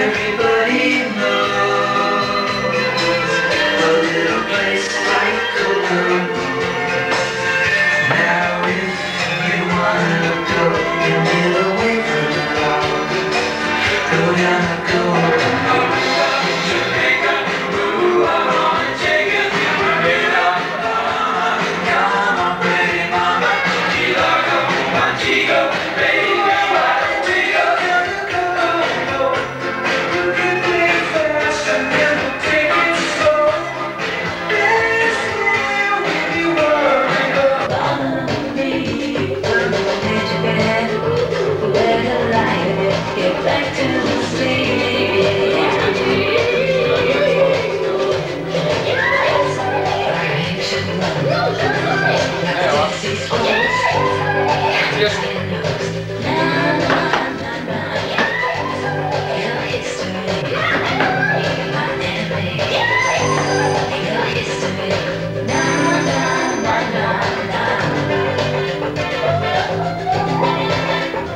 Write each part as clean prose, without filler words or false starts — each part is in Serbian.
Everybody knows a little place like Cologne. Now if you wanna go and get away from it all, go down the Cologne.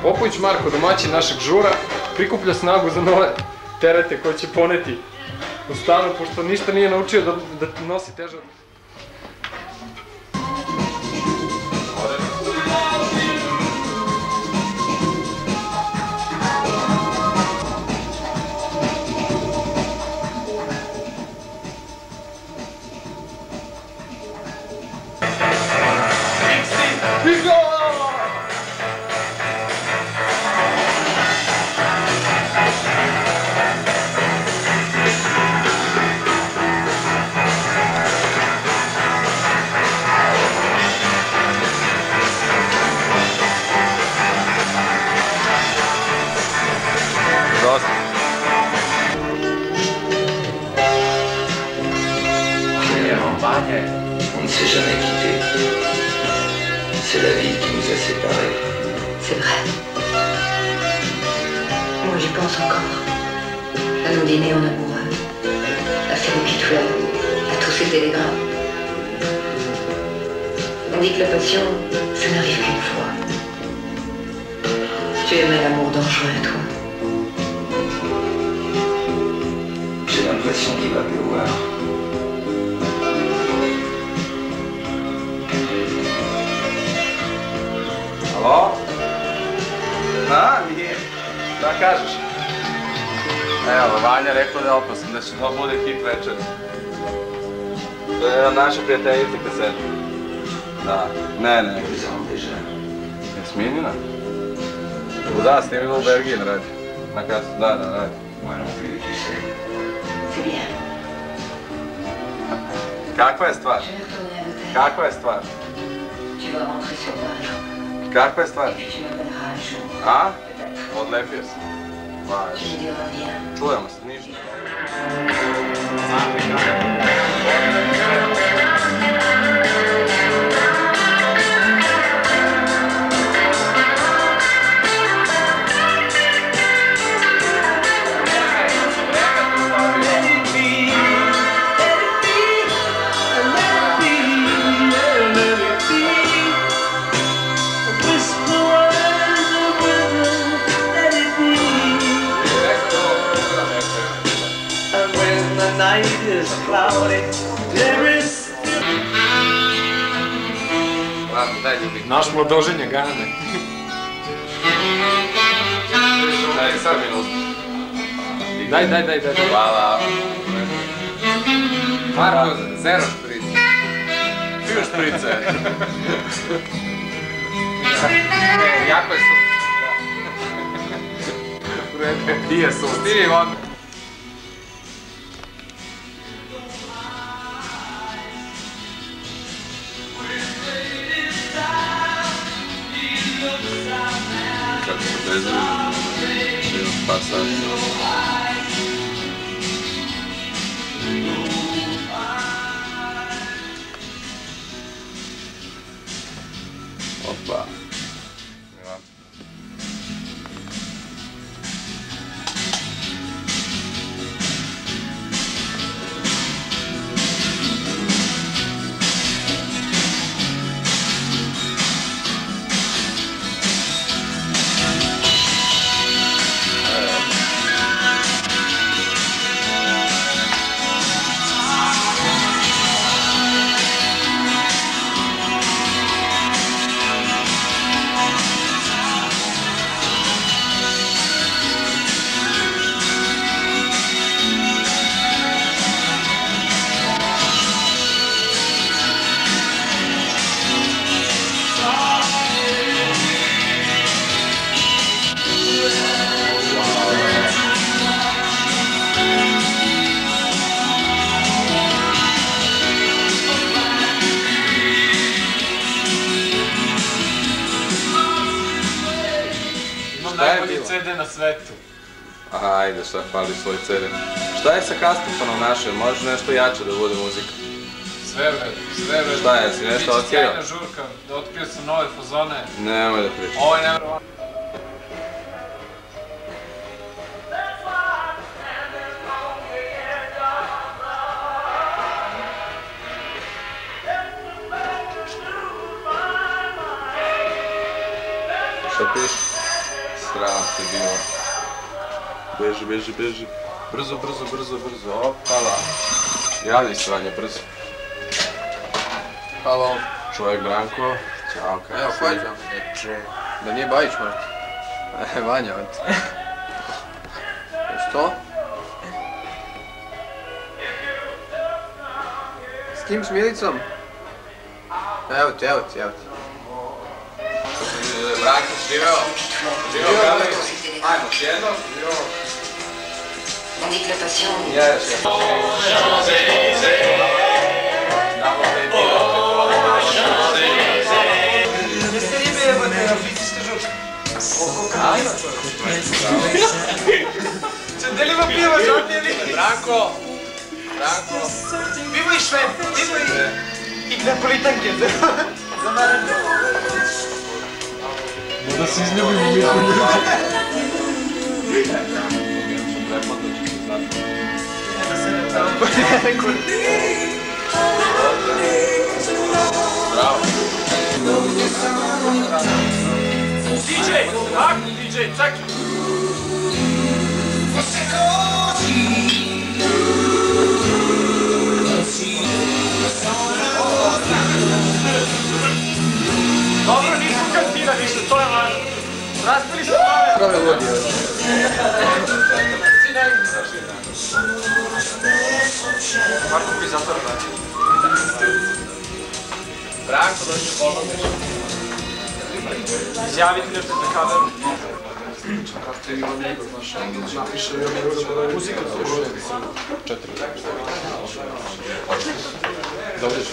Popović Marko, domaćin našeg žura, prikuplja snagu za nove terete koje će poneti u stanu, pošto ništa nije naučio da nosi teže. On ne s'est jamais quitté. C'est la vie qui nous a séparés. C'est vrai. Moi j'y pense encore. À nos dîners en amoureux, à ces bouquets de fleurs, à tous ces télégrammes. On dit que la passion, ça n'arrive qu'une fois. Tu aimais l'amour dangereux, toi. J'ai l'impression qu'il va pleuvoir. Alo? Da, nije. Da kažeš? Evo, Vanja rekao da je opasan, da će to bude hit večer. To je naša prijateljica kaseta. Da, ne. Jasminina? Da, snimimo u Belgiji na radi. Na kasu, da, radi. Kakva je stvar? Kakva je stvar? Kakva je stvar? A? Odlepio se. Vaš. Čujemo se, ništa. Naš mladoženja Gane. Daj, sad minut. Daj. Hvala. Marko, zero šprice. Piju šprice. Jako je sus. Pije sus. Pije vodu. Kako se bezredi, še još par sati. Opa. najbolji CD na svetu. Ajde, šta hvališ svoj CD. Šta je sa Kastofonom našem? Može nešto jače da bude muzika? Sve vred. Šta je, si nešto otkrio? Biće sjajna žurka, da otkrio sam nove fazone. Nemoj da pričam. Ovo je nevjerovatno. Šta piš? Sram ti bilo. Beži. Brzo. Opala. Javljaj se, Vanja, brzo. Halo. Čovjek Branko. Ćao, kako si? Evo, hvađam. Da nije Bajić možda? Vanja, od. Što? S kim, s Milicom? Evo ti. Branko, živeo? Živeo, Gabriel? Ajmo, sjedno. Tandis que le patient... Yes. Da li ima piva, žodnjevi? Branko! Pivo i šved, pivo i napolitanke. Za naravno. Da se izljubim u miru. Bravo. DJ, čekaj! Dobro, nismo kantina više, to je važno. Raspili se glave. Prave vodi. Marko bi zatvara znači. Branko, dođe pomogneš. Izjaviti nešto za kameru. Kako ima nego, znaš, napiše muzika slušaju. 4. Dobro će.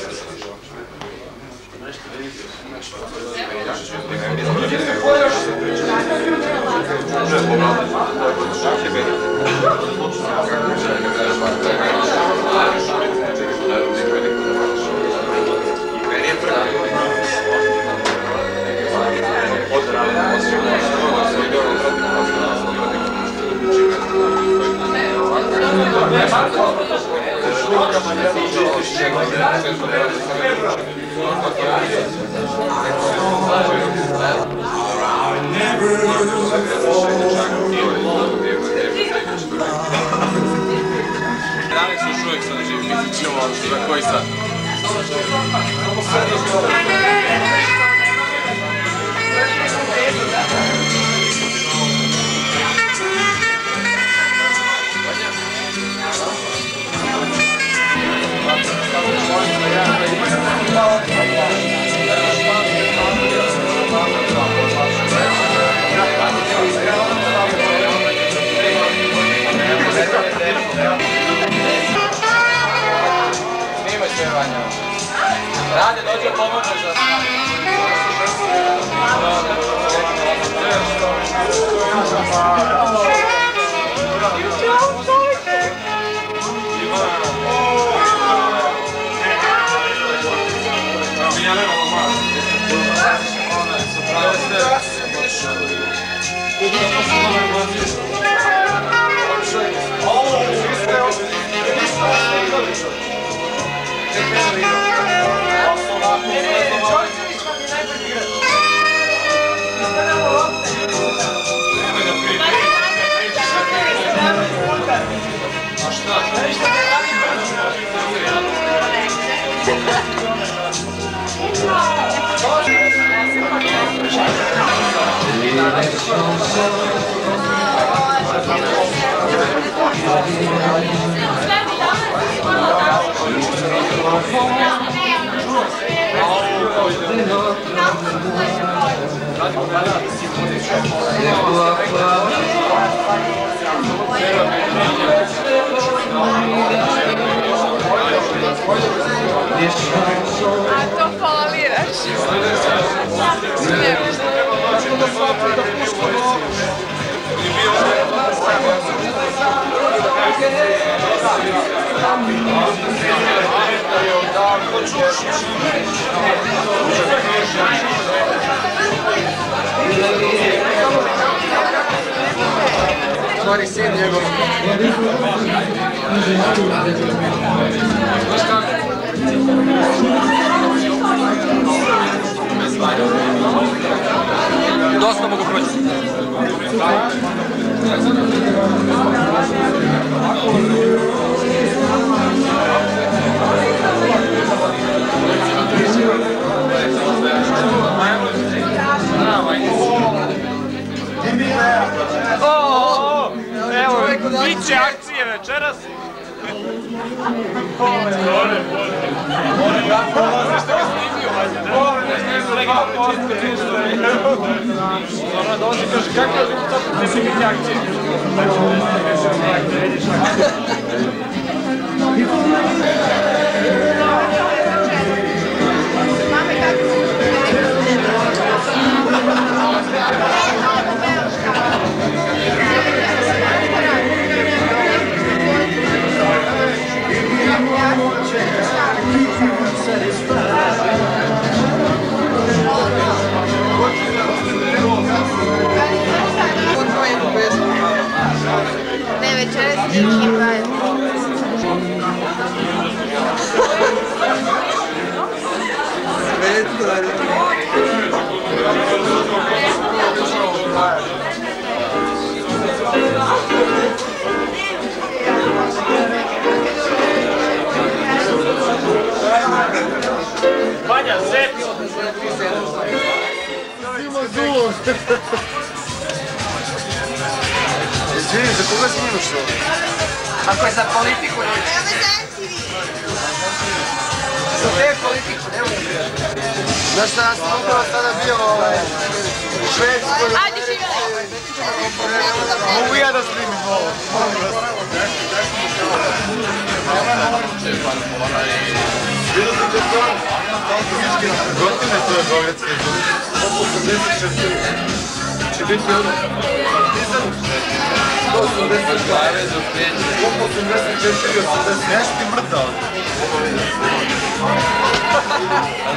Danas još uvijek sad živi, biti ćemo za koji sad? Snimaj sve, Vanja. Rade, dođe pomoćeš za A to foliraš. Ne možda. Stvari sin njegov. Dosta mogu proći. Evo, biće akcije večeras. Dolazi i kaže, kako je rezultat ne se biti akcije? Ne, večeras nički pravi. Vanja, seti! Izvini, za koga snimaš to? Ako je za politiku, ne. Evo me za MTV. Za te politiku, ne umijem. Znaš šta, ja sam upravo sada bio u Švedskoj. Ajde, živjeli! Mogu ja da snimim ovo? Gotine to je Beogradske izbore. 86 će biti ono. 184 i 80. Nešto ti mrtao.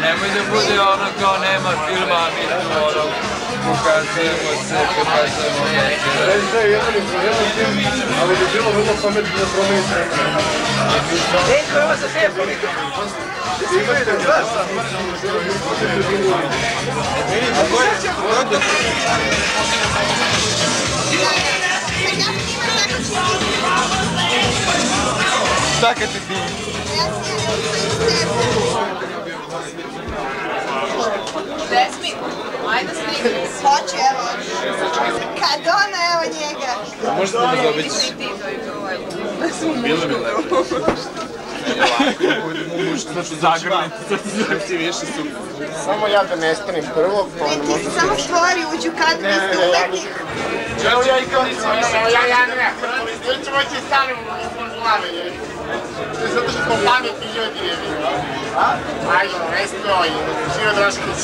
Nemoj da bude ono kao nema filma, a mi tu ono pokazujemo se, pokazujemo neke. Da je jedan film, ali bi bilo vrlo pametno da promenite. Dejko, evo za te politiku. Imate, znaš sam. Šta kad ti snimi? Desmi, ajde snimi. Hoću, evo. Kad ona, evo njega. Možete da dobiti? Bilo mi lepo. Zagrliti, sad ti više super. Samo ja da nestanem prvo, pa onda Ti možda... samo stvori uđu kad biste uletni. Evo ja i kao nisam ja ne. Ili ćemo će stavimo iz glave, je. Zato što smo pametni ljudi, je. Ajde, ne stoji. Živo Draškić.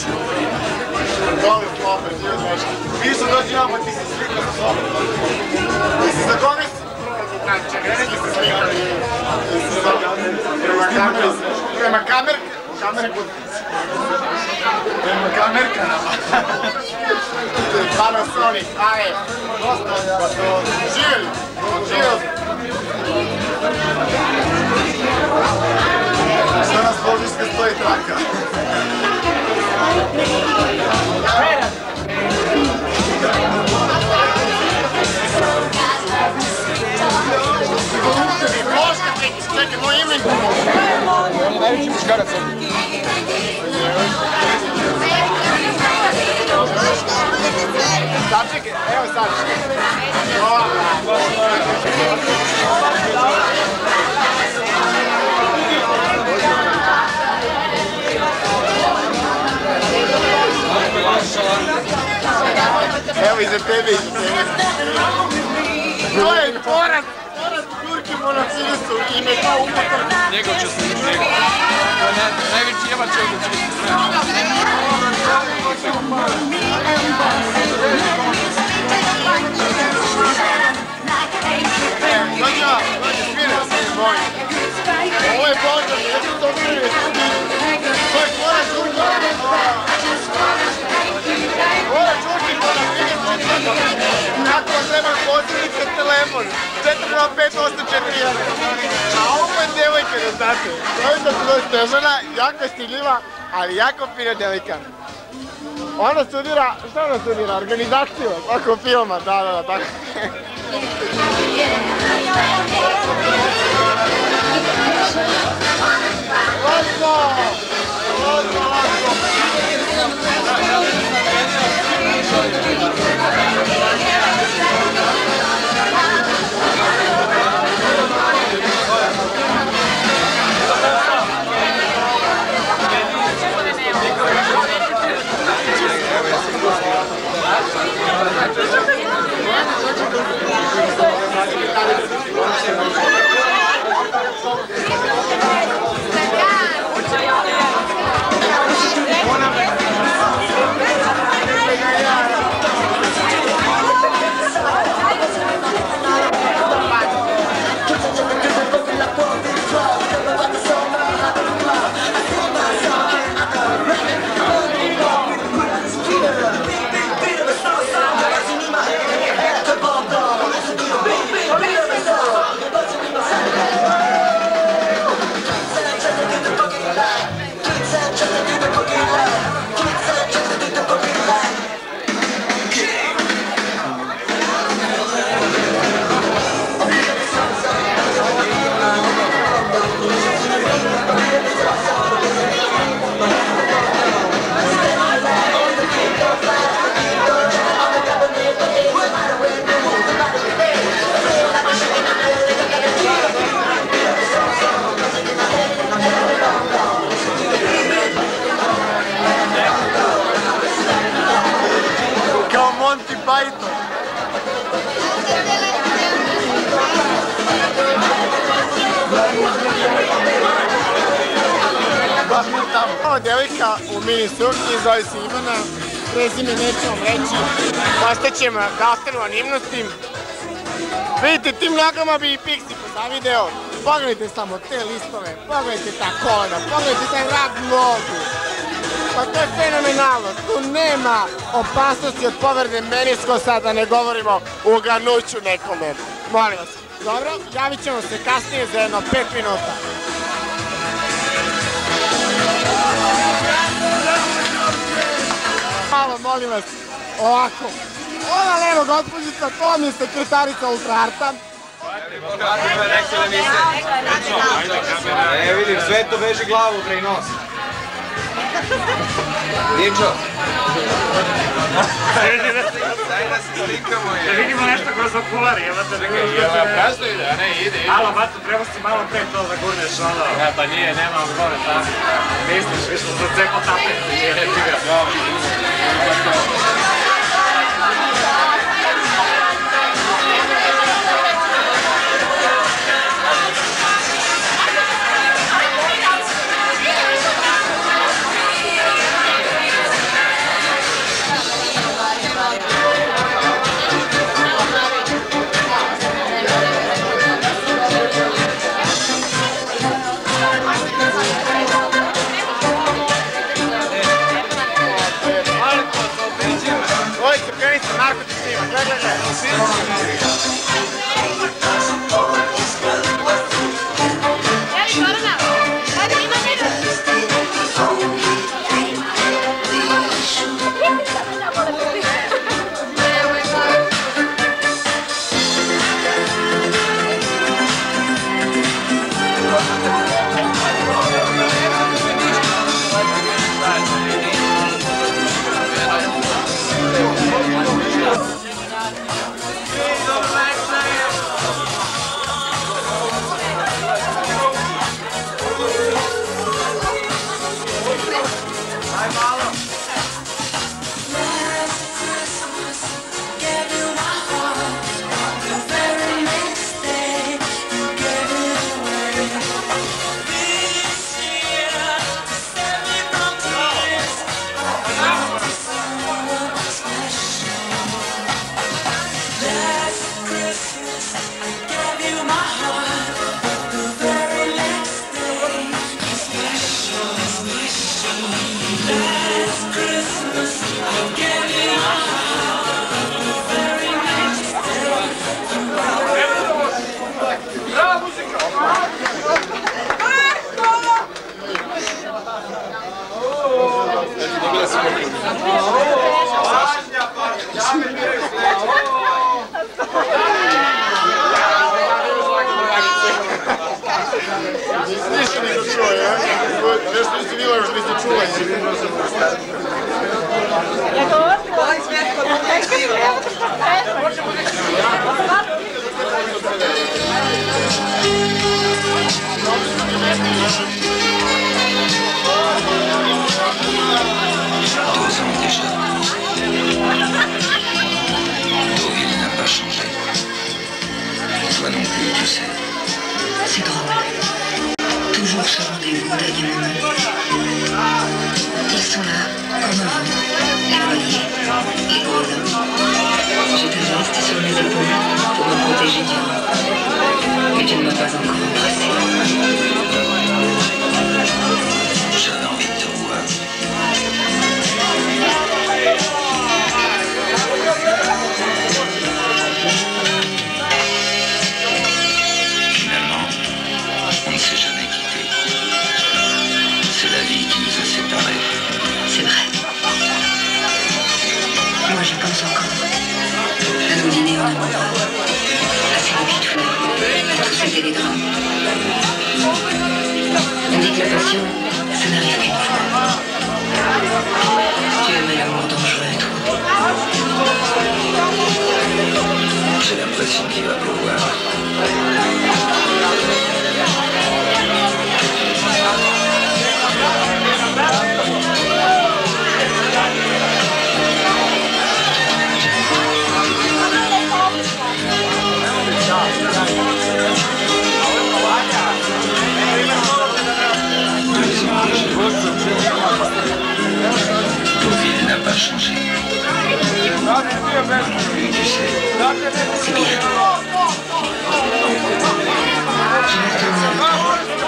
Dole slobe, Živo Draškić. Vi što dođi nam, pa ti se slika sa sobom. Za koga si? Čekaj, neki se slikali. Prema kamerku. Prema kamerkanama. Panasonic, ajde. Živjeli. Šta nas ložiš kad stoji traka? Čekaj, moj ime. On je najveći muškarac ovdje. Sad čekaj, evo sad. Evo iza tebe, To je poraz Turki monofilisu i ime kao upotar. Njegov će se njegov. To je najveći jevač ovdje će biti sve. Dođa, svira se moj. Ovo je Božan, ja ću to svirati. slika telefon, 40584. A ovo je devojka, da znate. Devojka se zove Snežana, jako je stigljiva, ali jako fina devojka. Ona studira, šta ona studira? Organizaciju, tako filma, da, tako. Monty Python. Ovo devojka u mini suknji, zove se Ivana, prezime nećemo reći, ostaćemo da ostanu anonimnosti. Vidite, tim nogama bi i Pixi pozavideo. Pogledajte samo te listove, pogledajte ta kolena, pogledajte taj rad nogu. Pa to je fenomenalno, tu nema opasnosti od povrede meniskosa, da ne govorimo u ganuću nekome. Molim vas. Dobro, javit ćemo se kasnije za jedno 5 minuta. Malo, molim vas, ovako. Ova levo gospođica, to mi je sekretarica Ultraarta. Vidim, Sveto veži glavu pre i nos. Dičo! Daj da se slikamo je. Da vidimo nešto kroz okulari, evo te da kažem. Presto ide, a ne, ide. Alo, bato, treba si malo pre to da gurneš, ono. Pa nije, nema gore, tako. Misliš, više sam cepo tapet. Nije, ne ti ga. Hey, Ništa nisam čuo, ja? Nešto nisi bilo još nisi čuo. Deux ans déjà. Deauville n'a pas changé. Toi non plus, tu sais. C'est drôle. Toujours ce rendez-vous au dernier moment. Ils sont là, comme avant, éloignés, épaules. Je te reste sur mes épaules pour me protéger du vent. Mais tu ne m'as pas encore embrassé. J'avais envie de te revoir. Finalement, on ne s'est jamais quitté. C'est la vie qui nous a séparés. C'est vrai. Moi, je pense encore à nos dîners en amoureux, à ces bouquets de fleurs, à tous ces télégrammes. On dit que la passion, ça n'arrive qu'une fois. Tu aimais l'amour dangereux, toi. J'ai l'impression qu'il va pleuvoir. Deauville n'a pas changé. Oui, tu sais. C'est bien. Je vais retourner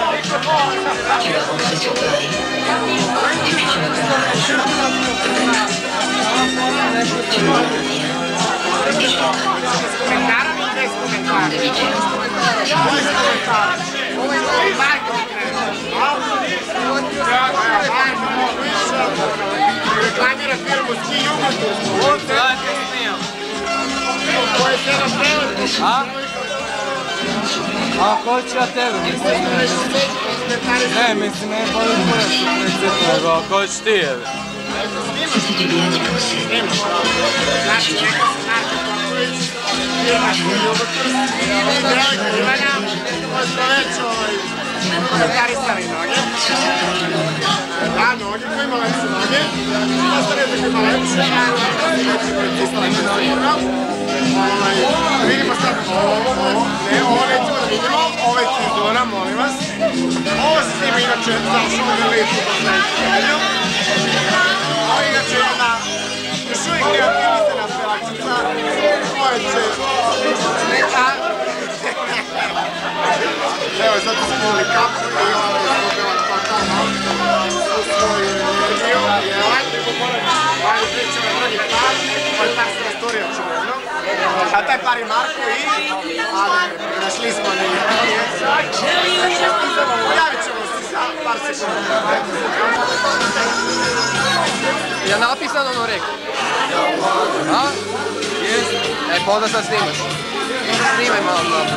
avec toi. Tu vas rentrer sur Paris. Et puis tu m'appelleras un jour. Peut-être. Tu me diras rien. Et je viendrai. Comme d'habitude. Reklamira firmu Ski Jugoslavsku. Koja je sada prevod. A? A hoću ja tebe, mislim. Ne, mislim, ne boli kurac u principu, nego ako hoćeš ti jebe. Ça fait du bien d'y penser. Znači, neka se Marko Popović, firma Ski Jugoslavsku. Velika Ivana, koja smo već komentarisali noge. Da, noge koje ima lepše noge. Ostane da ima lepše, ali neće pritisnali se sigurno. Vidimo sad ovo, ne, ovo nećemo da vidimo, ove cenzura, molim vas. Ovo se snima inače za šume licu po sledeću nedelju. Ovo je inače jedna još uvijek kreativisana pevačica, koja će sneka. Evo, sad su skinuli kapu i ona je skupila totalno u svoju energiju. Ajde, pričamo drugi par, ovo je par se rasturija čuvedno. A taj par je Marko i Adem, našli smo negdje. Javit ćemo se za par sekunda. Je li napisano ono rekao? A? Jest. E, pa onda sad snimaš. Snimaj malo dobro.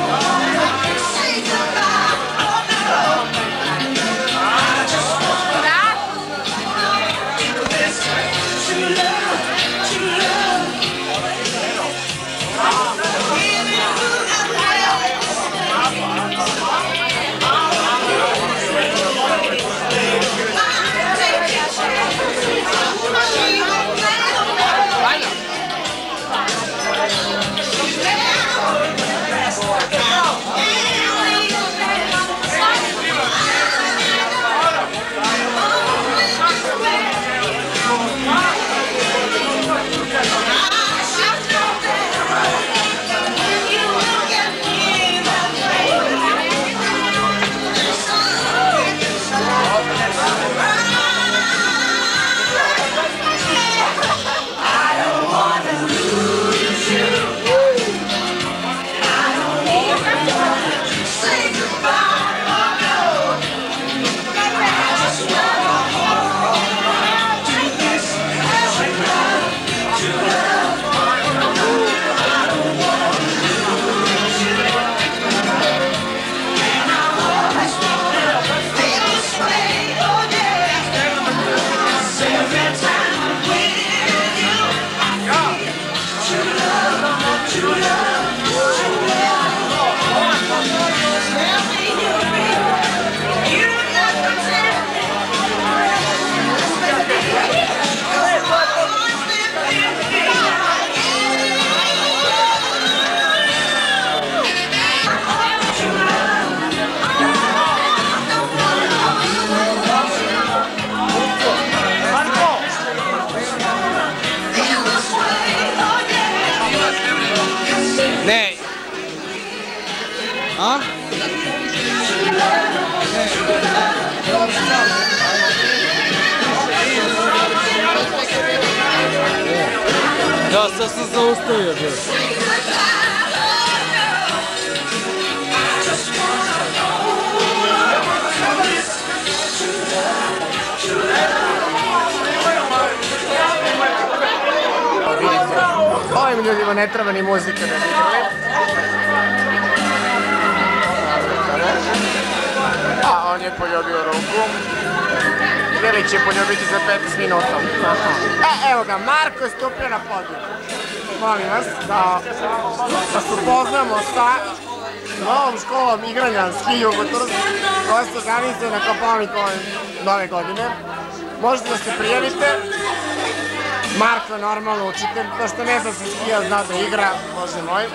Ne. A? Ja sad sam zaustavio bio. Ovim ljudima ne treba ni muzika da bi igrali. A on je poljubio ruku. Ili će poljubiti za 15 minuta. Evo ga, Marko je stupio na podijum. Molim vas da se upoznamo sa novom školom igranja ski jugotursk koja se organizuje na Kopaonikovoj nove godine. Možete da se prijavite. Marko je normalno učitelj, to što ne zna se skija, zna da igra, bože moj.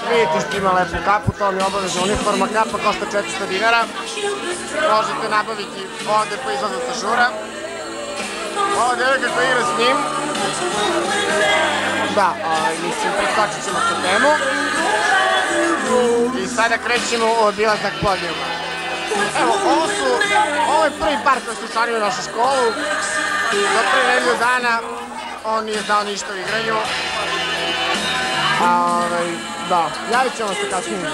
Vidite što ima lepu kapu, to mi je obavezna uniforma, kapa košta 400 dinara. Možete nabaviti ovde po izlazu sa žura. Ova devojka koja igra s njim. Da, mislim, preskočit ćemo tu temu. I sada krećemo u obilazak podijuma. Evo, ovo je prvi par koji su učlanili u našu školu. Do pre nedelju dana on nije znao ništa o igranju. Da, javit ćemo se kasnije.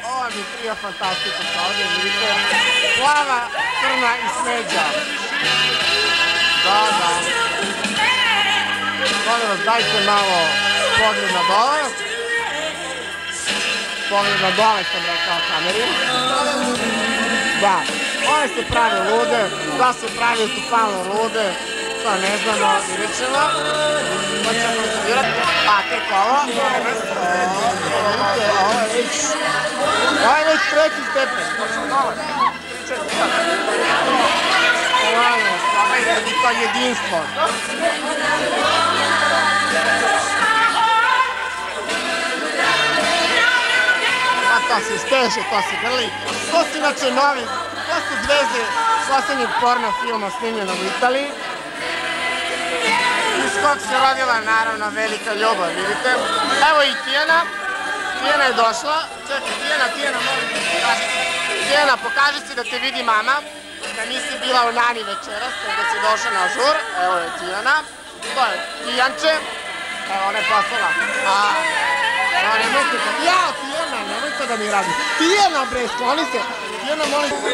Ovo mi trija fantastično sa ovdje, vidite. Plava, crna i smeđa. Da. Molim vas, dajte malo pogled na dole. Pogled na dole sam rekao kameri. Da, one se prave lude, da se pravi stupalno lude. To ne znamo, vidjet ćemo. To ćemo studirati. A tek ovo. Ovo je već treći stepen. Ovo je to jedinstvo. A to se steže, to se grli. To su inače novi, to su zvezde poslednjeg porno filma snimljenog u Italiji. Iz kog se rodila naravno velika ljubav, vidite. Evo i Tijana. Tijana je došla. Čekaj, Tijana, molim te pokaži. Tijana, pokaži se da te vidi mama. Da nisi bila u Nani večeras, kada si došla na žur. Evo je Tijana. To je Tijanče. Evo, ona je poslala. Jao, Tijana, nemojte da mi radi. Tijana, bre, skloni se. Tijana, molim se.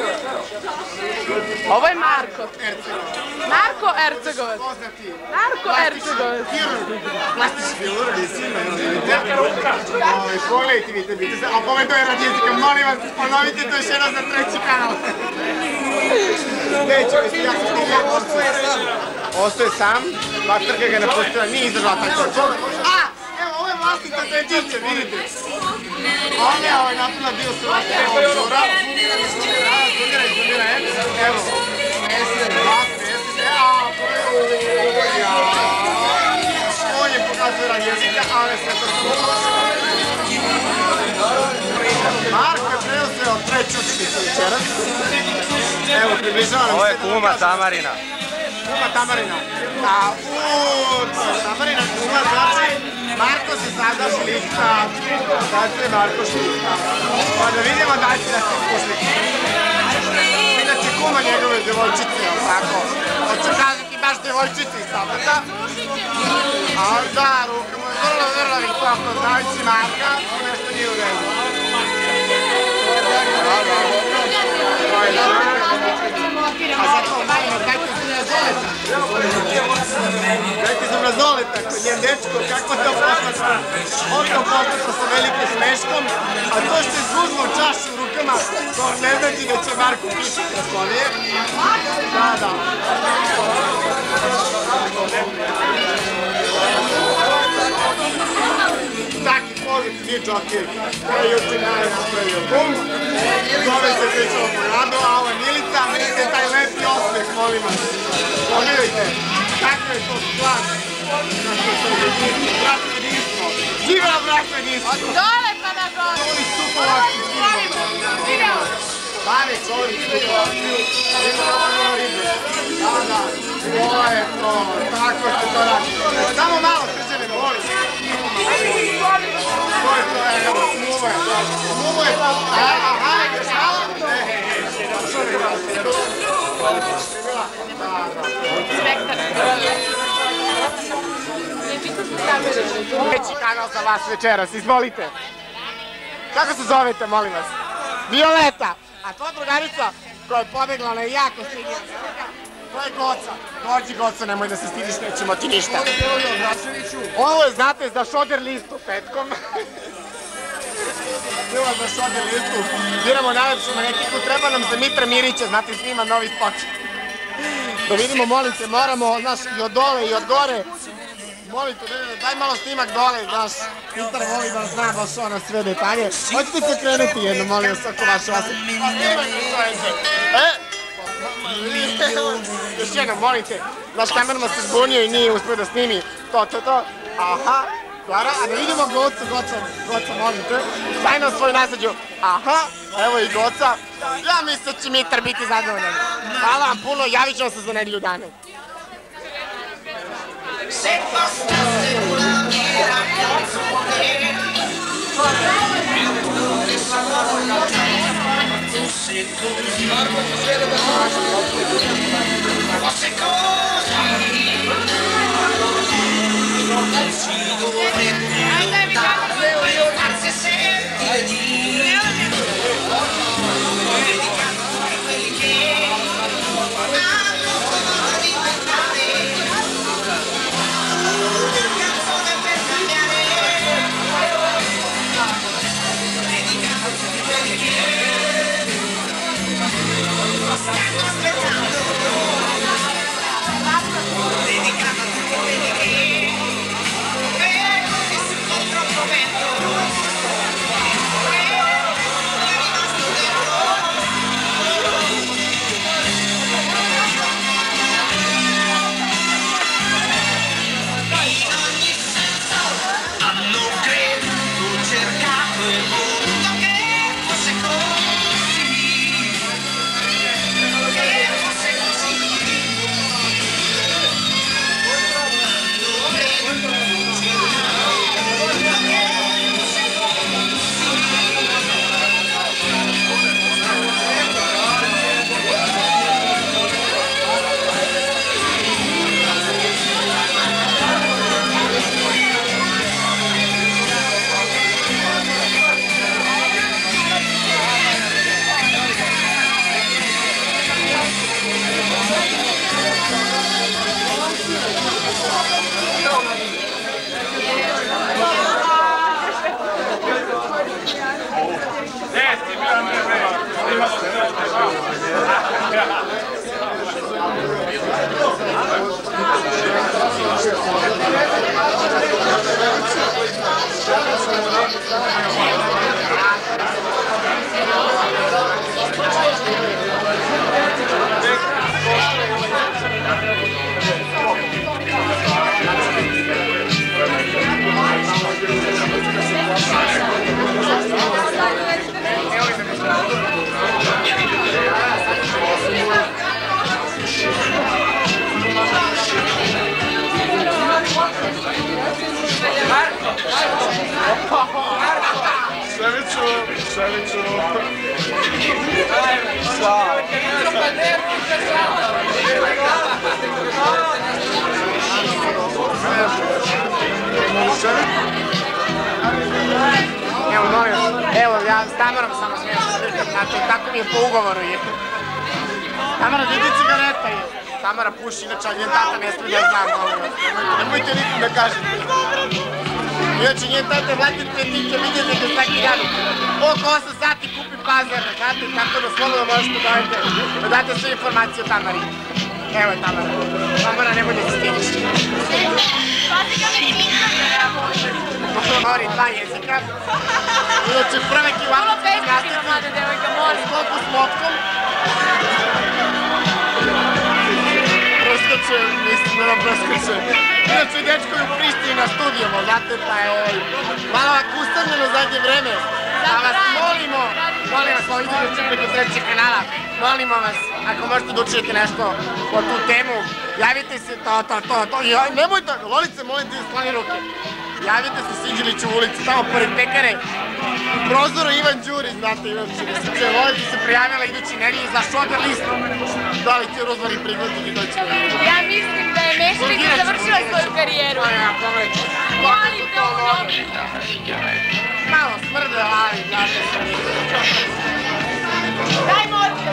Ovo je Marko. Marko Ercegovac. Marko Ercegovac. Plastični urodi svima. Pogledajte, vidite se. A pogledaj, to je rad jezika. Molim vas, ponovite to još jedan za treći kanal. Neću, ja sam ostaje sam. Bakterka ga napustila, nije izdržala taj koč. Evo, ovo je vlasnica te džice, vidite. Ovdje je napravila dio se vlasnica ovog žura. Zoomiraj. Evo. On je pokazuje rad jezika, ali sve to skupo. Marko je preuzeo treću učenicu večeras. Evo, približavam. Ovo je kuma Tamarina. Kuma Tamarina. Tamarina kuma, znači Marko se sada šlihta. Sad se Marko šlihta. Pa da vidimo da će da se poslika. Inače kuma njegove devojčice, jel' tako? Hoću kazati baš devojčice iz Sabata. A onda ruka mu je vrlo visoko, znajući Marka, nešto nije u redu. A zato Marina, dajte se na Zoleta. Dajte se na Zoleta, kod njen dečko, kako to posmatra. On to posmatra sa velikim smeškom, a to što je zuzmo čašu u rukama, to ne znači da će Marko pišiti na slavije. Da. Taki pogled, dvije džokirke. To je juče napravio bum. Dole pa na gore! Ovi stupovački Video! Paveć, ovi stupovački. Ima ovo ribu. Da. To je to. Tako se to radi. Samo malo srđene, molim. To je to, evo, smuvo je to. Aha, ideš malo? Veći kanal za vas večeras, izvolite. Kako se zovete, molim vas? Violeta. A to drugarica koja je pobegla, ona je jako stidljiva. To je Goca. Dođi Goca, nemoj da se stidiš, nećemo ti ništa. Ovo je, znate, za šoder listu petkom. Bilo za šoder listu. Biramo najlepšu manekinku, treba nam za Mitra Mirića, znate, snima novi spot. Da vidimo, molim te, moramo, znaš, i od dole i od gore. Molim te, daj malo snimak dole, znaš, Mitar voli da zna baš ono sve detalje. Hoćete se krenuti jedno, molim vas, ako vaše vas... Još jedno, molim te, naš kamerman se zbunio i nije uspio da snimi to. Aha, Klara, a da vidimo Goca, molim te, daj nam svoju nasađu. Aha, evo i Goca. Ja mislim da će Mitar biti zadovoljan. Hvala vam puno, javit ćemo se za nedelju dana. Se bastasse una mera potere, fosse così, non si dovrebbe farsi sentire dire, dedicando a quelli che hanno voglia di cantare. Evo, ja s Tamarom samo smijem se znači, tako mi je po ugovoru je. Tamara, vidi cigareta je. Tamara puši, inače, ali njen tata ne smije da znam, molim vas. Nemojte nikom da kažete. Inače, njen tata je vlatite, ti će vidjeti da svaki dan. Oko 8 sati kupi pazar, znate, tako da slobodno možete da date sve informacije o Tamari. Evo je Tamara. Tamara, ne bude se stidiš. Govori 2 jezika. Inače, prve kilometre u sklopu s motkom. Prosto će, mislim, nam preskrče. Inače, dečko je u Prištini na studijama, znate, pa je malo ovako ustavljeno zadnje vreme. Da vas molimo vas, ovo izgledaće preko trećeg kanala, molimo vas, ako možete da učinite nešto po tu temu, javite se, nemojte, Lolice, molim ti skloni ruke. Javite se Sinđeliću u ulici, tamo pored pekare, u prozoru Ivan Đurić, znate, Ivan Đurić. Lolica se prijavila idući nedelje za šoder listu. Da li će Rozmari prihvatiti doći? Ja mislim da je Mešković završila svoju karijeru. Molim te ovo. Malo smrde, ali, znate. Daj motka,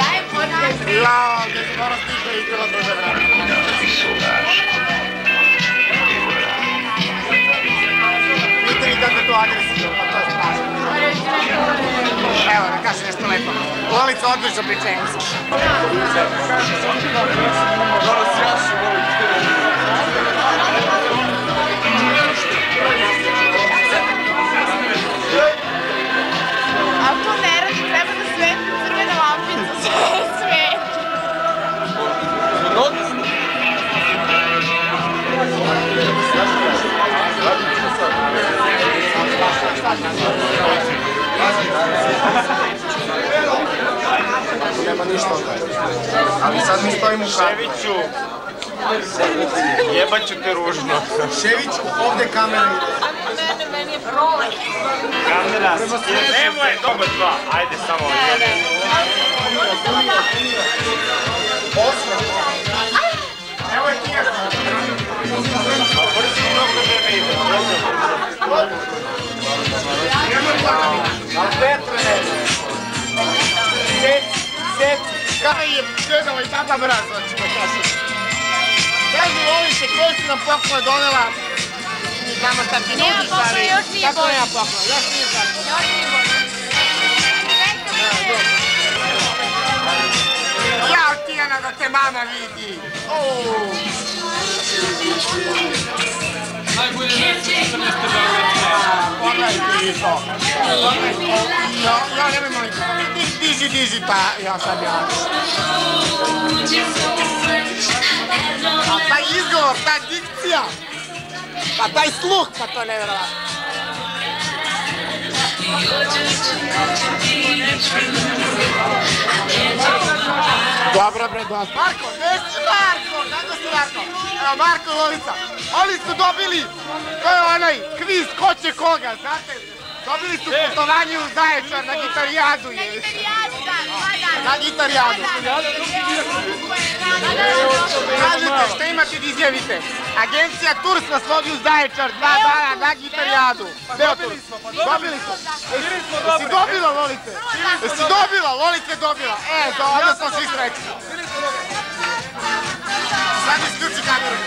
daj motka. Jao, gdje se mora stiče i bilo duže vremena. Vidite mi kako je to agresivno, pa to je strašno. Evo, da kažem nešto lepo. Lolica odlično pričenica. Danas jaši, Lolica. Ali to ne radi, treba da sveti crvena lampica, sve sveti. Nema ništa od toga. Ali sad mi stojimo u kameru. Ševiću, jebaću te ružno. Šević, ovde kamera ide. Meni je prolaz. Kamera, nemoj, dobar dva, ajde samo jedan. Osmo. Evo je tijek. Brzi mnogo da me ide. Nemoj plakati. Na Petre. Set. Kada je gledala i tata mraz, znači da kažem. Kažu Lolice, koje su nam poklone donela? Mi znamo šta ti nudiš, ali... Nema poklona, još nije Kako bolje. nema poklona? Još nije bolje. Još nije bolje. Jao Tijana da te mama vidi. Najbolje nešto 14. velike. Pogledajte vi to. Ja nemoj molim. Diži, pa ja sad ja. A taj izgovor, ta dikcija, pa taj sluh, pa to je nevjerovatno. Dobro bre, dobro. Marko, gdje si Marko? Kako si Marko? Evo Marko i Lolica. Oni su dobili, to je onaj kviz ko će koga, znate? Dobili su putovanje u Zaječar na gitarijadu. Na gitarijadu. Kažete, šta imate da izjavite? Agencija Tours nas vodi u Zaječar 2 dana na gitarijadu. Dobili smo. Jesi dobila, Lolice? Jesi dobila? Lolice je dobila. Onda smo svi srećni. Sad isključi kameru.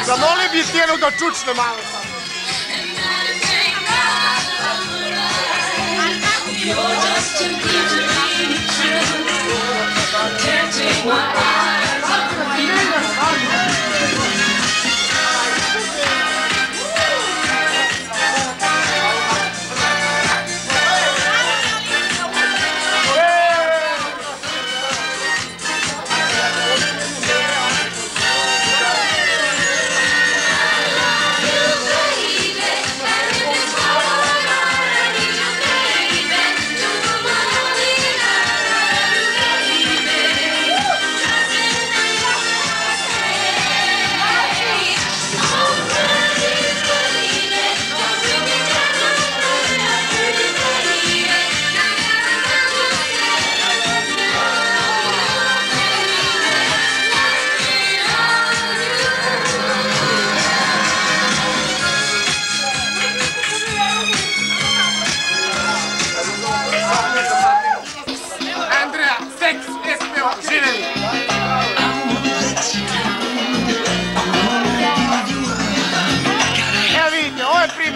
Zamolio bi Tijenu da čučne malo sad.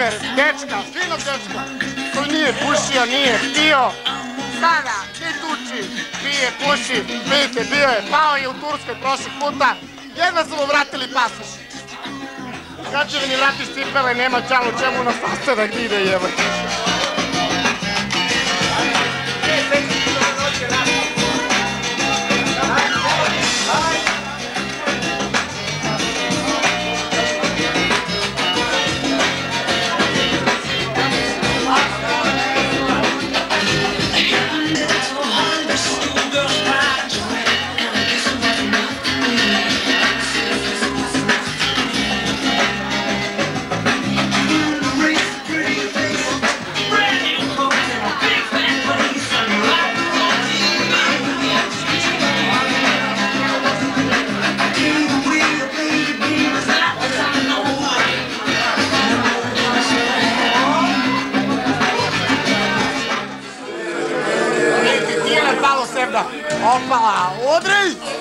primer dečka, finog dečka, koji nije pušio, nije pio. Sada, ti tuči, pije, puši, vidite, bio je, pao je u Turskoj prošli puta, jedva su mu vratili pasoš. Kad će mi ni vratiš cipele, nema čalu čemu na sastanak ide jebati. Opala, odri!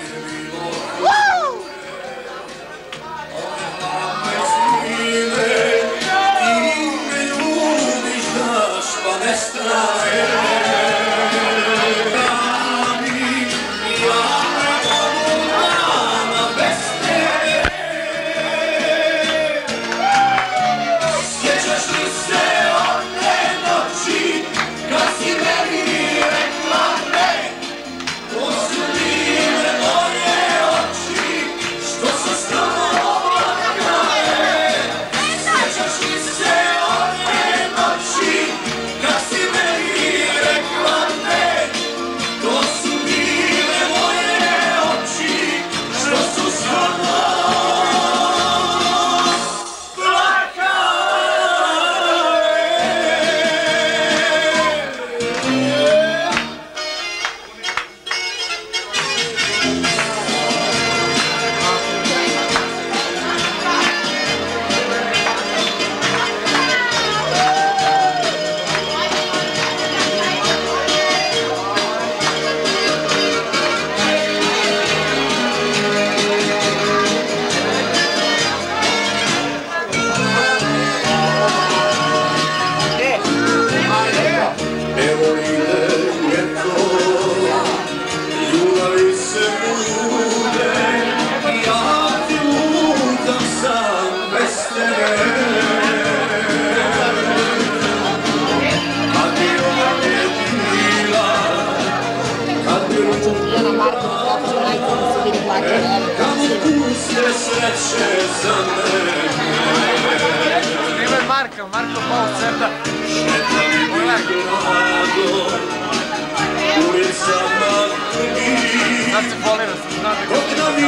Marko Paul Cerda. Sad se polira, sad znate kako je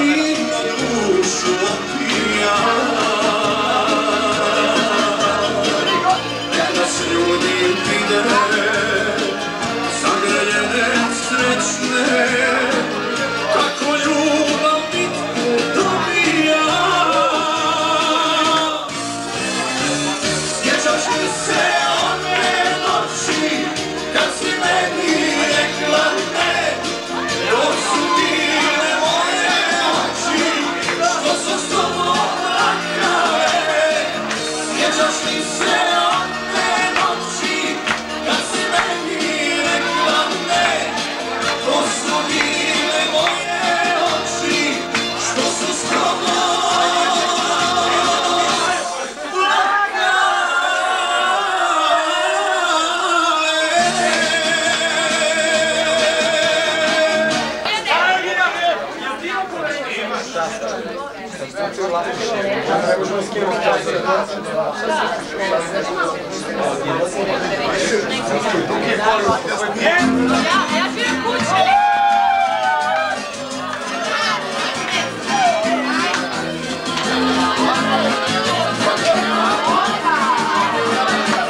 Ja živim kući!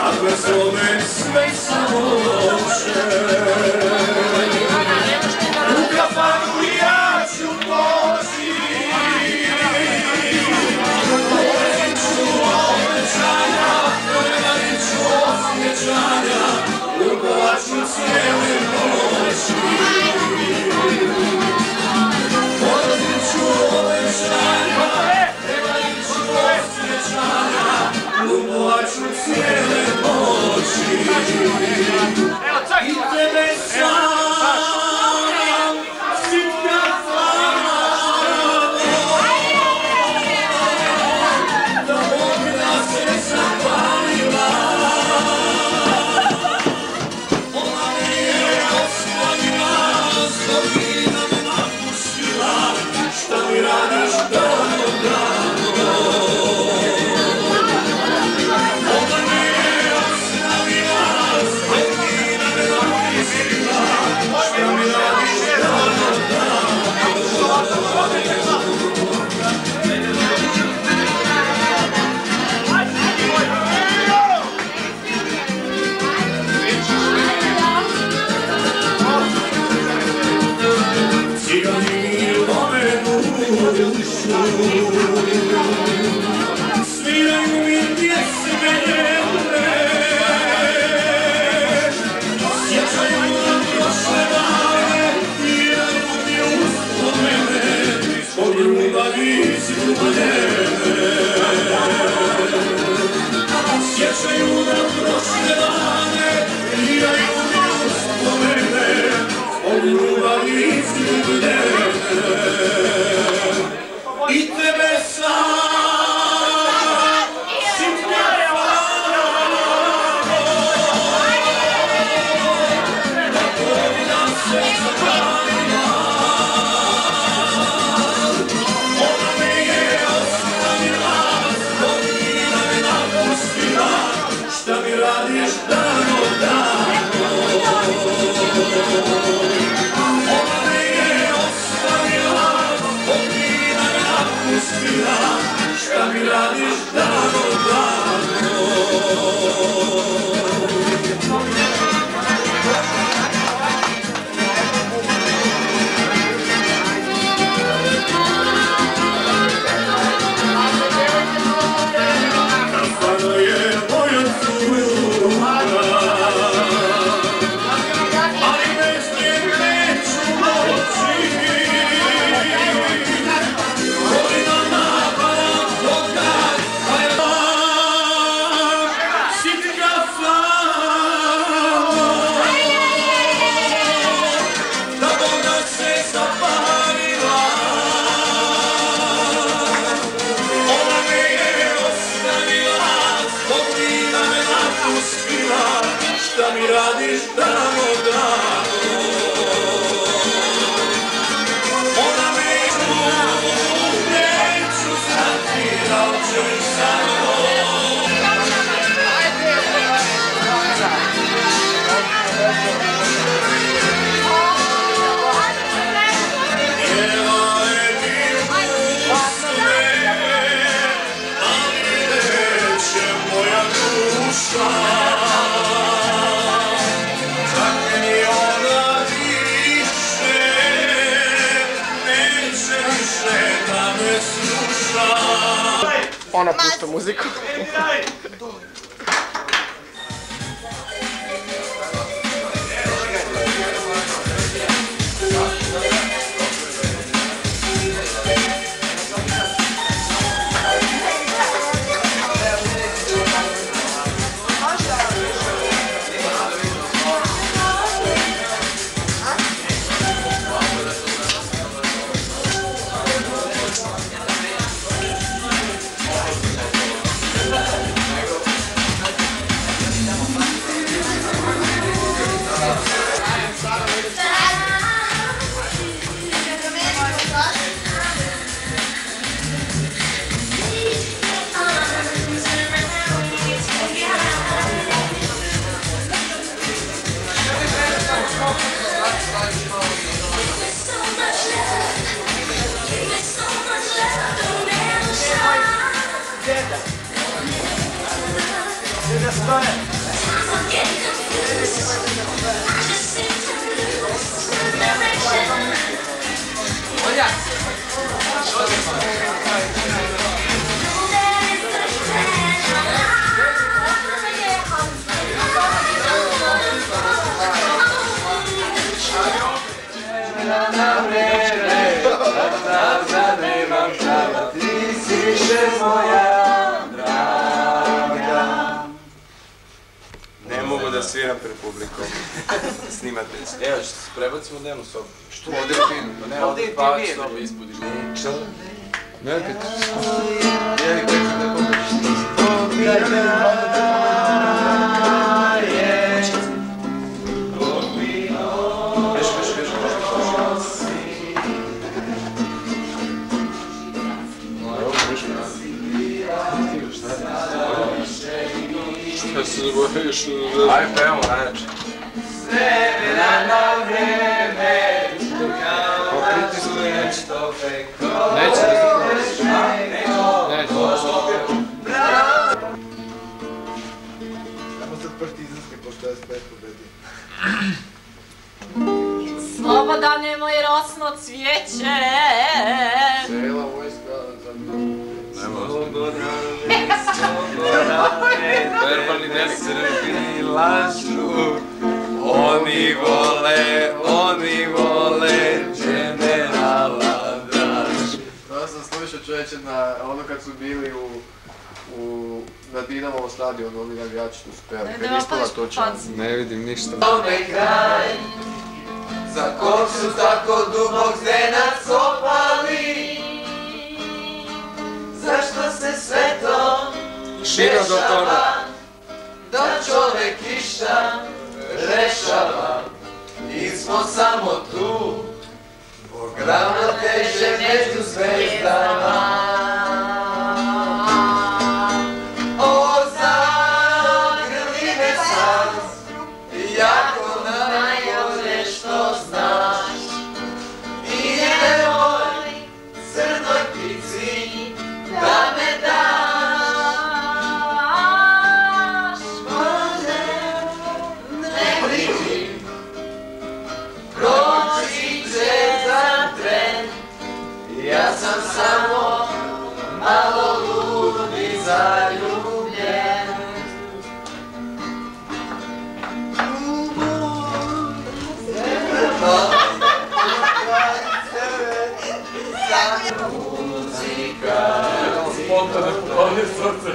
Ako svome sve samo loše, u kafanu ja ću poći. Osjećanja, u kovaču cijeli Ona pušta muziku. Ne mogu da sviram pred publikom. Snimateljski. Evo, što se prebacimo u dnevnu sobu. Što? Ovdje je film. Ne, ovdje je TV. Soba ispod ili što? Ne, kad ću. Jeli, kad ću da pogledaš. Ajde, pevamo najjače. Vremena vreme, neće da se pročiš. Neće. Nemo sad partizanski, pošto je spet pobedi. Slobodan je moj rosno cvijeće. Cela vojska za mnom. Nemo. Slobodan je, slobodan. ne Srbi lažu. Oni vole generala Dražu. Ja sam slušao čovječe na ono kad su bili na Dinamovom stadionu, oni navijači tu su pevali, kad je ispala točan. Ne vidim ništa. Onaj kraj, za kog su tako dubok zdenac kopali. Zašto se sve to dešava, da čovek išta rešava. Mi smo samo tu, zbog ravnoteže među zvezdama. O, zagrli me sad, jako najbolje što znaš. I nemoj crnoj ptici da me daš. Ne brini, proći će za tren. Ja sam samo malo lud i zaljubljen. Muzika Spontane polovne srce.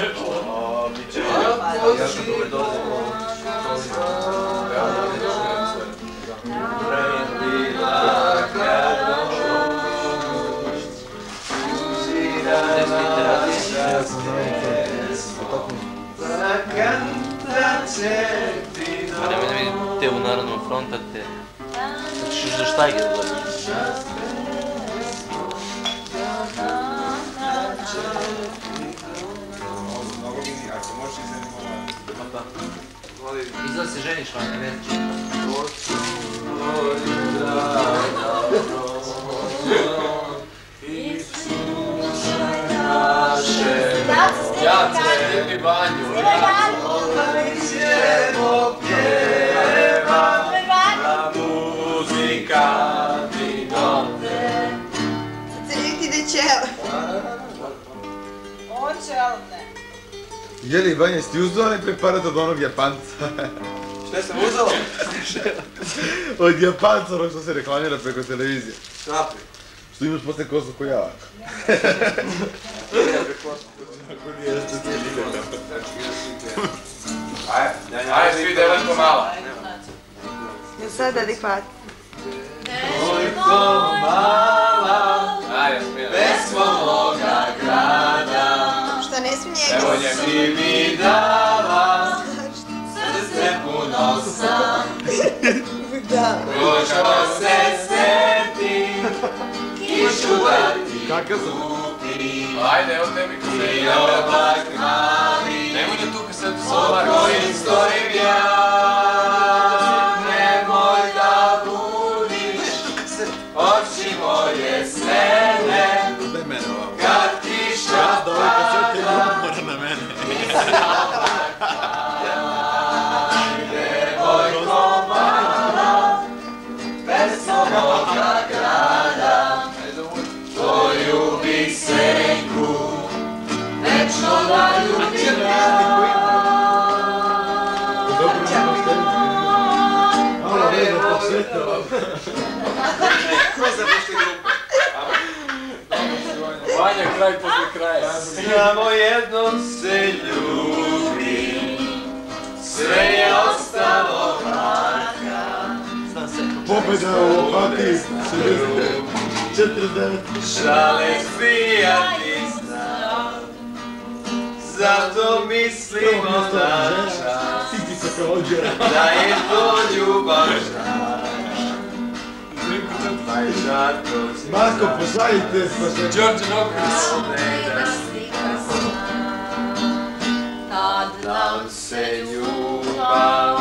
Pa nemoj da vidim te u Narodnom fronta te. Znači još za štajger gledam. Izgleda se ženiš, Vanja, već. Ja cijenim i Vanju. Ćemo pjevat na muzikanti note. Crnjak ide ćelo. On ćelo, ne. Je li, Vanja, jesi ti uzeo onaj preparat od onog Japanca? Šta sam uzelo? Od Japanca, onog što se reklamira preko televizije. Kapi. Što imaš posle kosu ko ja. Ajde, svi devojko malo. Je sad adekvatno. Devojko mala, Ajde, smijeno. pesmo moga grada. Šta ne smije Evo njega? njega. Ti mi dala srce puno sam. Da. Košto se setim, kišu da ti Kakav sam? kupim. Ajde, evo tebi kasetu. I oblak mali, Nemoj da tu kasetu pod sobar. kojim stojim ja. Nemoj da budiš oči moje smene. Daj mene ovako. Kad kiša pada, Mora na mene. devojko mala, pesmo moga grada. Tvoju bih senku večno da ljubim ja. Malo ne da posvetao. Ko je završli grupe? Vanja, kraj posle kraja. Samo jednom se ljubim, sve je ostalo marka. Pobjeda u Opatiji. 49. Žale svijati znam, zato mislimo na čas, Ti također. da je to ljubav žar. Pa i zato si Marko, pošaljite pa se... Đorđe Noković. Tad nam se ljubav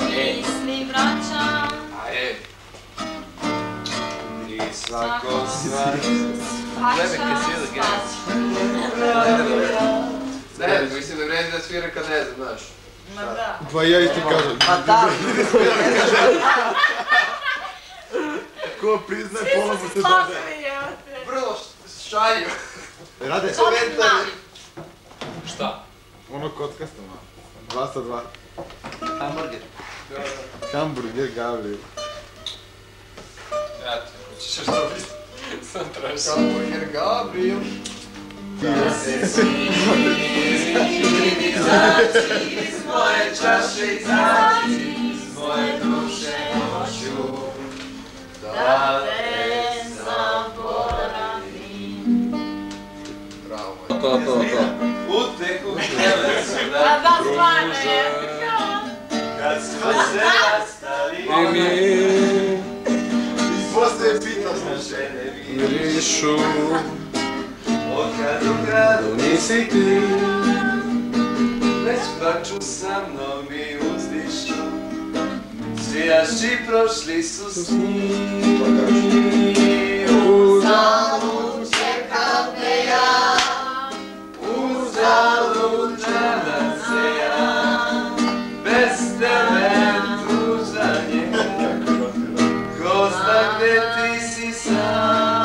misli vraća. Ajde. I svako svač. Ne, mislim da vredi da svira kad ne znam, znaš. Ma da. Pa ja isto kažem. Ma da. Ko priznaje pola mu se dobe. Vrlo šalju. Rade. Komentari. Šta? Ono kockasto malo. 2 sa 2. Hamburger. Hamburger Gavril. Ja ti, hoćeš još dobiti? Sam tražio. Hamburger Gavril. Da se svi iz moje čaše izaći, iz moje duše noću, da te zaboravim. Bravo. To. Uteku htjele su da pruže, kad smo se rastali, poslije pitao smo žene mirišu. Od u gradu nisi ti, već plaču sa mnom i uzdišu, svijašći prošli su s njim. Uzalud čekam te ja, uzalud nadam se ja, bez tebe tužan je kraj, ko zna gdje ti si sam.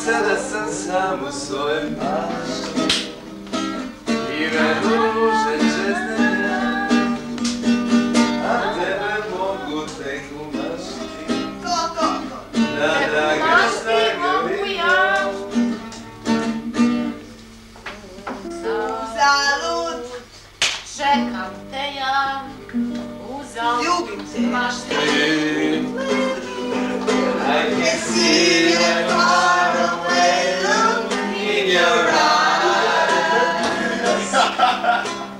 Sada sam sam u svojem pašu i me duže čeznem ja, a tebe mogu tek umašiti. Da grešna grvi ja. Uzalud čekam te ja, uzalud ljubim te. I can see that far away look in your eyes.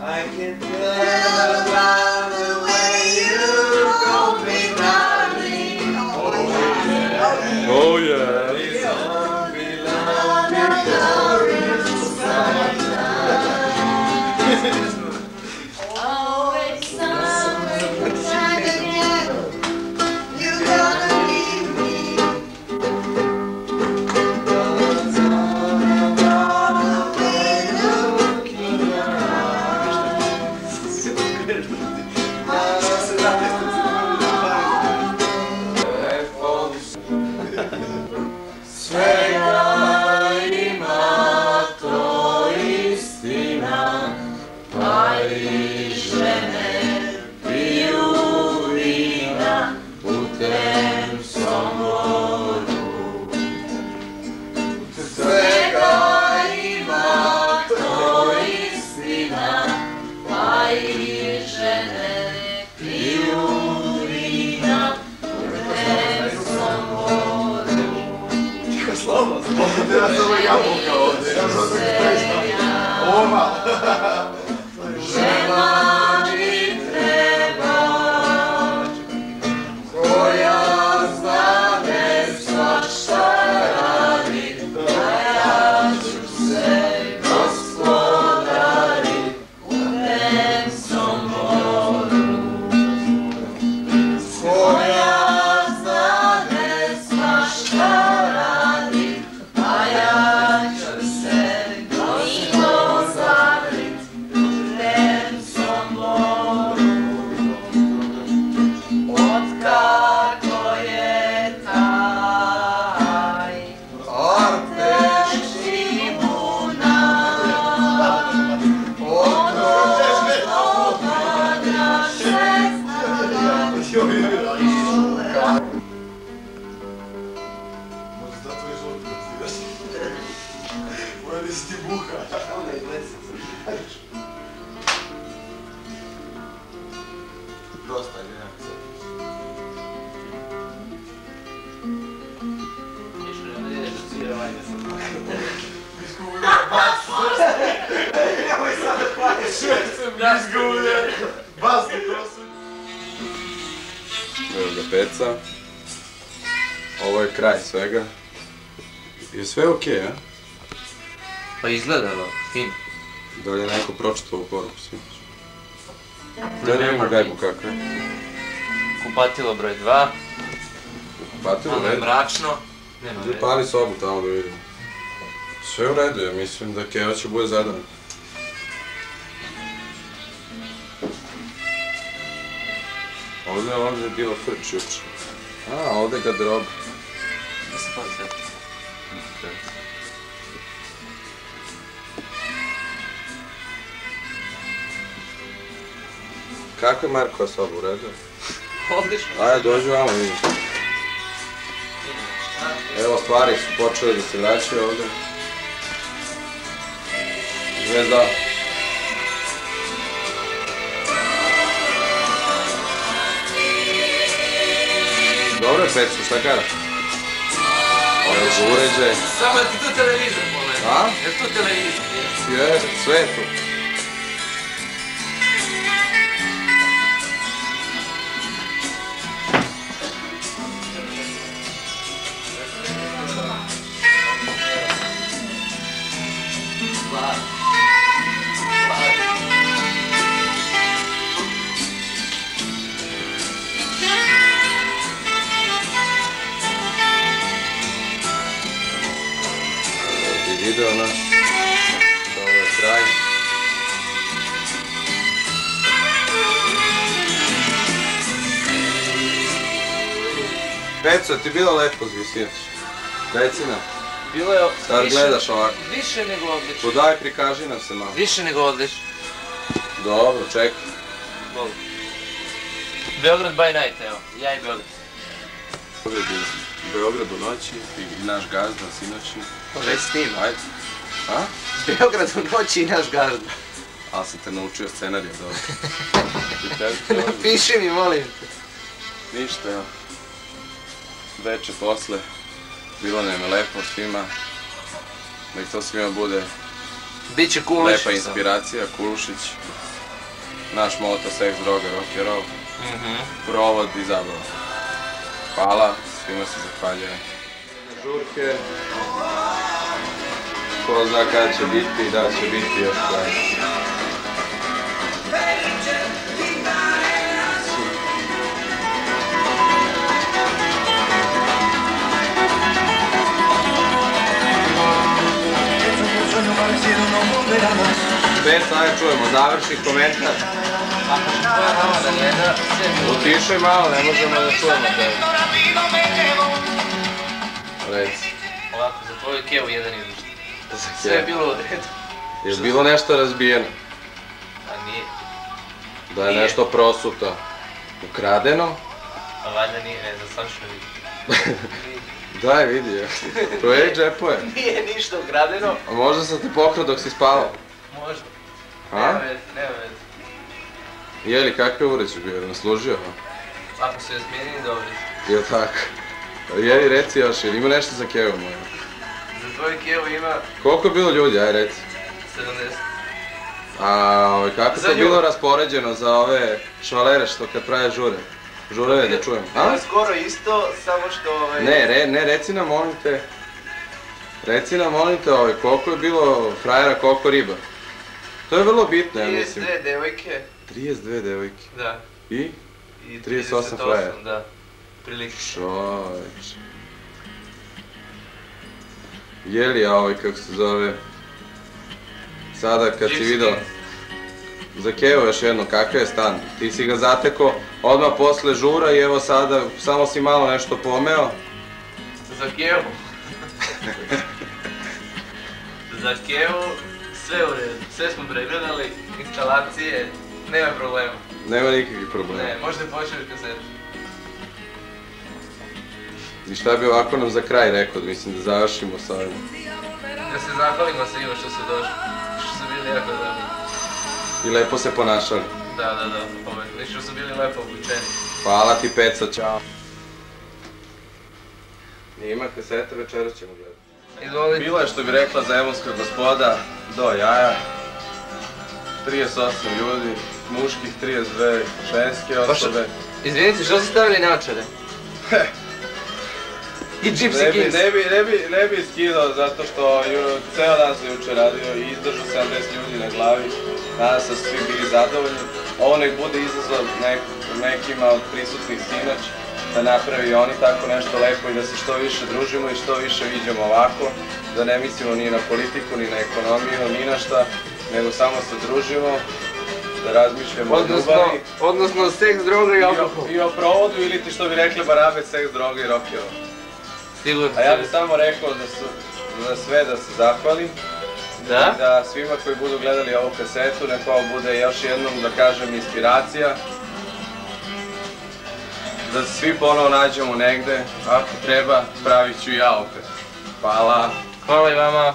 I can tell about the way you hold me, darling. Oh yeah. These unbelonging glorious always something shining. You gonna leave me. Svega ima to istina, pa i žene piju vina putem Somboru. Svega ima to istina, pa i žene piju vina putem Somboru. Slobodno, slobodno, ja sam ovo jabuka ovdje, ja sam se prešla. Oma! Žena mi treba, koja znade svašta radi, a ja ću se gospodari putem Somboru. Koja znade svašta radi, a ja ću se gospodari putem Somboru. Otkako je taj orteški bunar, od ovoga šestnaga Možda zato je žolko da si Uveli si ti buha. Dosta je nekako sad. Još ne ideš od sviravanja sam. Izgulja, bas! Nemoj sad da pališ, izgulja! Bas mi prosim! Evo ga peca. Ovo je kraj svega. I sve je okej, a? Pa izgleda fin. Da li je neko pročitao ovu poruku sinoć? Da li imamo gajbu kakve? Kupatilo broj 2. Kupatilo Malo je red. mračno. Nema Ti veze. pali sobu tamo da vidimo. Sve u redu je, mislim da Keva će bude zadan. Ovdje je bilo frč juče. A, ovdje je garderoba. Da se pali sve. Kako je Markova soba, u redu? Odlično. Ajde, dođi vamo, vidiš. Evo, stvari su počele da se vraćaju ovde. Zvezda. Dobro je, Pecu, šta kažeš? Ovo je uređaj. Samo je tu televizor, pogledaj. A? Je tu televizor? Je, sve je tu. Video naš, ovo je kraj. Peco, ti bilo lepo sinoć? Reci nam. Bilo je... Sad gledaš ovako. Više nego odlično. Podaj, prikaži nam se malo. Više nego odlično. Dobro, čekaj. Boli. Beograd by night, evo. Ja i Beograd. Beograd u noći i naš gazda sinoćni. Već s tim. Ajde. A? Beograd u noći i naš gazda. Ali sam te naučio scenariju, dobro. Napiši mi, molim te. Ništa, evo. Veče posle. Bilo nam je lepo svima. Nek to svima bude Biće Kulušić. lepa inspiracija, Kulušić. Naš moto, seks, droga, rock'n'roll. Provod i zabava. Hvala, svima se zahvaljujem. Žurke. Ko zna kada će biti, da će biti još kraj. Peca, ajde čujemo, završi komentar. Utišaj malo, ne možemo da čujemo tebe. Reci. Ovako, za tvoju kevu jedan izvršta. Sve je bilo u redu. Je bilo nešto razbijeno? A nije. Da je nešto prosuto? Ukradeno? A valjda nije, ne znam, sam što vidim. Daj, vidi, projej džepove. Nije ništa ukradeno. A možda sam te pokrao dok si spavao? Možda. A? Nema veze, nema veze. Jeli, kakav uređaj bio, da nam služio? Ako se je smijenili, dobro. Jel' tako? Jeli, reci još, jel' ima nešto za kevu moju? Za tvoju kevu ima... Koliko je bilo ljudi, aj reci? 70. A kako to bilo raspoređeno za ove švalere što kad prave žure? Žureve da čujem. Bilo skoro isto, samo što... Ne, reci nam, molim te. Reci nam, molim te, koliko je bilo frajera, koliko riba? To je vrlo bitno, ja mislim. 32 devojke. 32 devojke? Da. I? I 38 frajera? Da. Prilike. Čovječ. Jeli, kako se zove... Sada kad si vidio... Za kevu još jedno, kakav je stan? Ti si ga zateko odmah posle žura i evo sada, samo si malo nešto pomeo. Za kevu? Za kevu sve u redu, sve smo pregledali, instalacije, nema problema. Nema nikakvih problema. Ne, možete početi kasetu. I šta bi ovako nam za kraj rekao, mislim da završimo sa ovim? Da se zahvalimo svima što su došli, što su bili jako dobri. I lepo se ponašali. Da, što su bili lepo obučeni. Hvala ti, Peco, čao. Ima kaseta, večeras ćemo gledati. Bilo je što bi rekla zemunska gospoda, do jaja. 38 ljudi, muških 32 ženske osobe. Izvinite, što ste stavili naočare? I Gypsy Kings. Ne bi skidao zato što ceo dan sam juče radio i izdržao 70 ljudi na glavi. Nadam se da su svi bili zadovoljni. Ovo nek bude izazov nekima od prisutnih sinoć da napravi oni tako nešto lepo i da se što više družimo i što više viđamo ovako. Da ne mislimo ni na politiku, ni na ekonomiju, ni na šta, nego samo se družimo, da razmišljamo o ljubavi. Odnosno seks, droga i alkohol. I o provodu ili ti što bi rekli barabe, seks, droga i rock'n'roll. A ja bih samo rekao za sve da se zahvalim. Da svima koji budu gledali ovu kasetu, nek ovo bude još jednom, da kažem, inspiracija Da se svi ponovo nađemo negde, ako treba, pravit ću ja opet. Hvala. Hvala i vama.